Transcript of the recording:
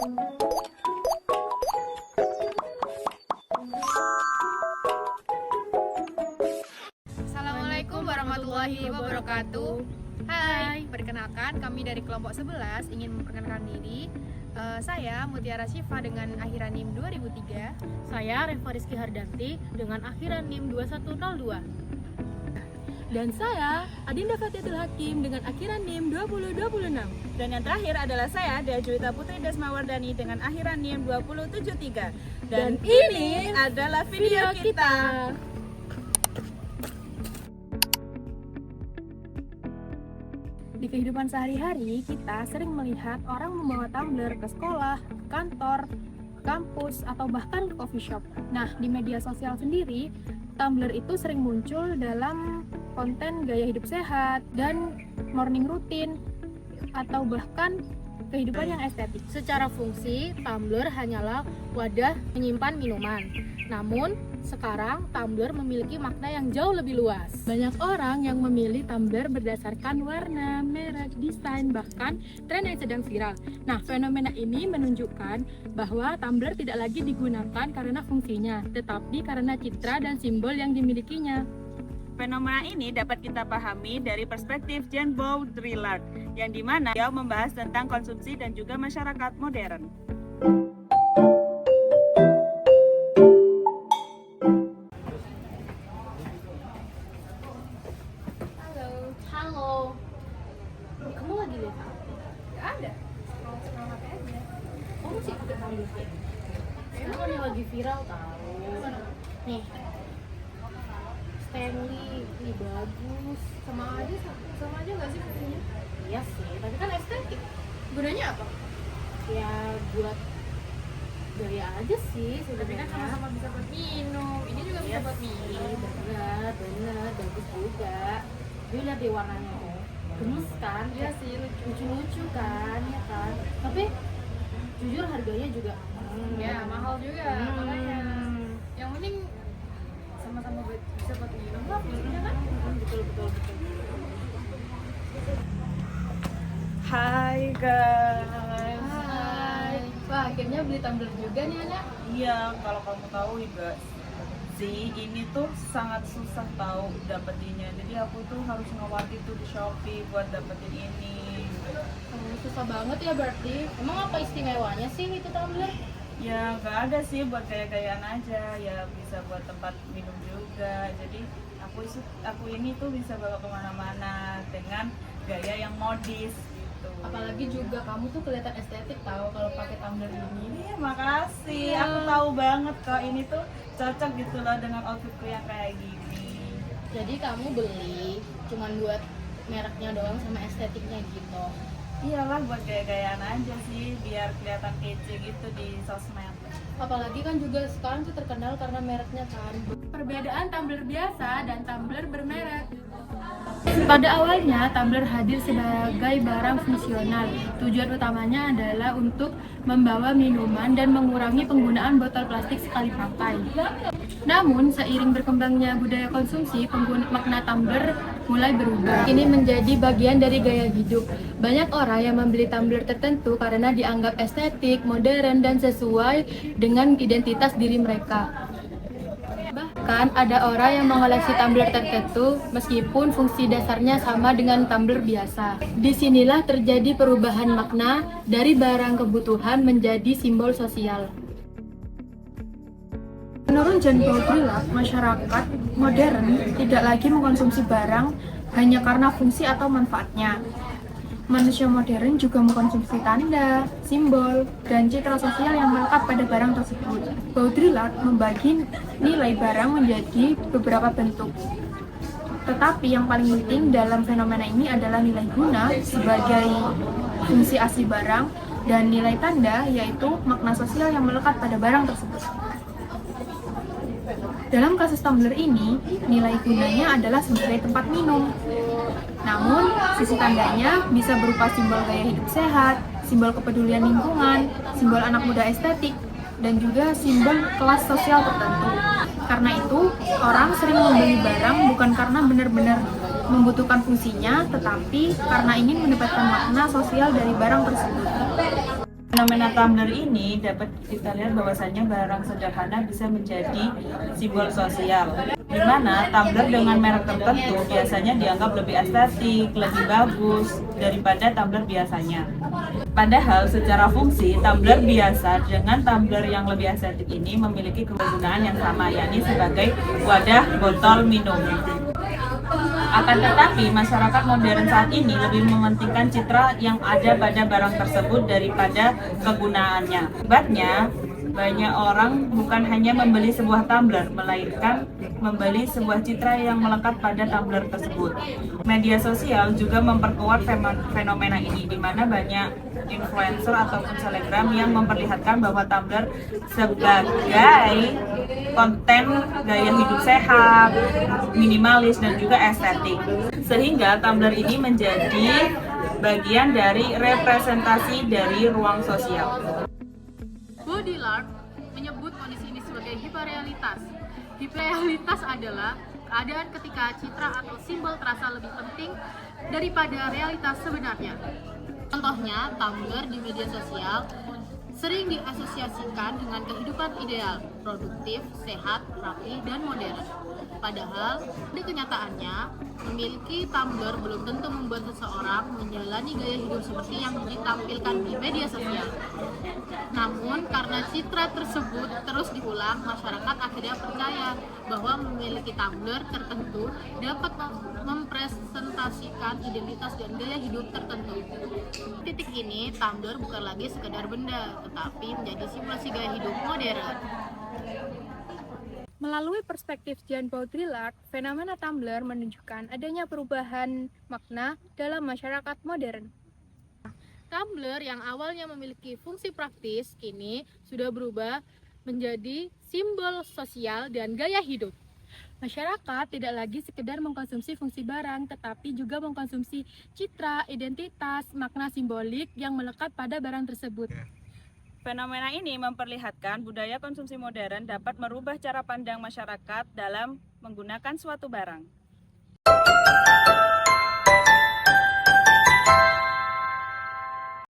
Assalamualaikum warahmatullahi wabarakatuh. Hai, perkenalkan kami dari kelompok 11 ingin memperkenalkan diri. Saya Mutiara Syifa dengan akhiran NIM 2003. Saya Reva Rizky Hardanti dengan akhiran NIM 2102. Dan saya Adinda Fatiatul Hakim dengan akhiran NIM 2026. Dan yang terakhir adalah saya Dea Juwita Putri Desmawardani dengan akhiran NIM 2073. Dan ini adalah video kita. Di kehidupan sehari-hari, kita sering melihat orang membawa tumbler ke sekolah, kantor, kampus, atau bahkan ke coffee shop. Nah, di media sosial sendiri, tumbler itu sering muncul dalam konten gaya hidup sehat dan morning routine, atau bahkan kehidupan yang estetik. Secara fungsi, tumbler hanyalah wadah menyimpan minuman. Namun, sekarang tumbler memiliki makna yang jauh lebih luas. Banyak orang yang memilih tumbler berdasarkan warna, merek, desain, bahkan tren yang sedang viral. Nah, fenomena ini menunjukkan bahwa tumbler tidak lagi digunakan karena fungsinya, tetapi karena citra dan simbol yang dimilikinya. Fenomena ini dapat kita pahami dari perspektif Jean Baudrillard, yang dimana dia membahas tentang konsumsi dan juga masyarakat modern. Halo. Kamu lagi lihat apa? Gak ada, scroll HP aja. Kamu sih pakai tumbler ya? Sekarang yang lagi viral tahu. Nih. Stanley, ini bagus. Sama aja nggak sih fungsinya? Iya sih, tapi kan estetik. Gunanya apa? Ya buat gaya aja sih Tapi sebenarnya. kan sama-sama bisa buat minum, ini juga bisa buat minum. Bener, bagus juga. Dia lihat deh warnanya tuh, gemes kan? Iya sih, Lucu-lucu kan, ya kan? Tapi jujur harganya juga ya mahal juga, makanya yang penting sama-sama bisa buat minum lah fungsinya kan. betul. Hai guys. Hai, wah akhirnya beli tumbler juga nih anak. Iya, kalau kamu tahu guys, ini tuh sangat susah tahu dapetinnya. Jadi aku tuh harus ngewati tuh di Shopee buat dapetin ini. Susah banget ya berarti. Emang apa istimewanya sih itu tumbler? Ya nggak ada sih, buat gaya-gayaan aja. Ya bisa buat tempat minum juga. Jadi aku ini tuh bisa bawa kemana-mana dengan gaya yang modis gitu. Apalagi juga kamu tuh kelihatan estetik tahu kalau pakai tumbler ini. Iya, makasih. Iya. Aku tahu banget kok ini tuh cocok gitu loh dengan outfitku yang kayak gini. Jadi kamu beli cuman buat mereknya doang sama estetiknya gitu. Iyalah, buat gaya-gayaan aja sih, biar kelihatan kece gitu di sosmed. Apalagi kan juga sekarang tuh terkenal karena mereknya kan. Perbedaan tumbler biasa dan tumbler bermerek. Pada awalnya, tumbler hadir sebagai barang fungsional. Tujuan utamanya adalah untuk membawa minuman dan mengurangi penggunaan botol plastik sekali pakai. Namun, seiring berkembangnya budaya konsumsi, makna tumbler mulai berubah. Ini menjadi bagian dari gaya hidup. Banyak orang yang membeli tumbler tertentu karena dianggap estetik, modern, dan sesuai dengan identitas diri mereka. Bahkan ada orang yang mengoleksi tumbler tertentu meskipun fungsi dasarnya sama dengan tumbler biasa. Disinilah terjadi perubahan makna dari barang kebutuhan menjadi simbol sosial. Menurut Jean Baudrillard, masyarakat modern tidak lagi mengkonsumsi barang hanya karena fungsi atau manfaatnya. Manusia modern juga mengkonsumsi tanda, simbol, dan citra sosial yang melekat pada barang tersebut. Baudrillard membagi nilai barang menjadi beberapa bentuk. Tetapi yang paling penting dalam fenomena ini adalah nilai guna sebagai fungsi asli barang dan nilai tanda yaitu makna sosial yang melekat pada barang tersebut. Dalam kasus tumbler ini, nilai gunanya adalah sebagai tempat minum. Namun, sisi tandanya bisa berupa simbol gaya hidup sehat, simbol kepedulian lingkungan, simbol anak muda estetik, dan juga simbol kelas sosial tertentu. Karena itu, orang sering membeli barang bukan karena benar-benar membutuhkan fungsinya, tetapi karena ingin mendapatkan makna sosial dari barang tersebut. Fenomena Tumblr ini dapat kita lihat bahwasannya barang sederhana bisa menjadi simbol sosial, di mana Tumblr dengan merek tertentu biasanya dianggap lebih estetik, lebih bagus daripada Tumblr biasanya. Padahal secara fungsi, Tumblr biasa dengan Tumblr yang lebih estetik ini memiliki kegunaan yang sama, yakni sebagai wadah botol minum. Akan tetapi, masyarakat modern saat ini lebih mementingkan citra yang ada pada barang tersebut daripada kegunaannya. Akibatnya, banyak orang bukan hanya membeli sebuah tumbler, melainkan membeli sebuah citra yang melekat pada tumbler tersebut. Media sosial juga memperkuat fenomena ini, di mana banyak influencer ataupun selebgram yang memperlihatkan bahwa Tumblr sebagai konten gaya hidup sehat, minimalis, dan juga estetik. Sehingga Tumblr ini menjadi bagian dari representasi dari ruang sosial. Baudrillard menyebut kondisi ini sebagai hiperrealitas. Hiperrealitas adalah keadaan ketika citra atau simbol terasa lebih penting daripada realitas sebenarnya. Contohnya, Tumblr di media sosial sering diasosiasikan dengan kehidupan ideal, produktif, sehat, rapi, dan modern. Padahal, di kenyataannya, memiliki Tumblr belum tentu membuat seseorang menjalani gaya hidup seperti yang ditampilkan di media sosial. Namun, karena citra tersebut terus diulang, masyarakat akhirnya percaya bahwa memiliki Tumblr tertentu dapat mempresentasikan identitas dan gaya hidup tertentu. Titik ini, Tumblr bukan lagi sekedar benda, tetapi menjadi simulasi gaya hidup modern. Melalui perspektif Jean Baudrillard, fenomena Tumblr menunjukkan adanya perubahan makna dalam masyarakat modern. Tumblr yang awalnya memiliki fungsi praktis, kini sudah berubah menjadi simbol sosial dan gaya hidup. Masyarakat tidak lagi sekedar mengkonsumsi fungsi barang, tetapi juga mengkonsumsi citra, identitas, makna simbolik yang melekat pada barang tersebut. Fenomena ini memperlihatkan budaya konsumsi modern dapat merubah cara pandang masyarakat dalam menggunakan suatu barang.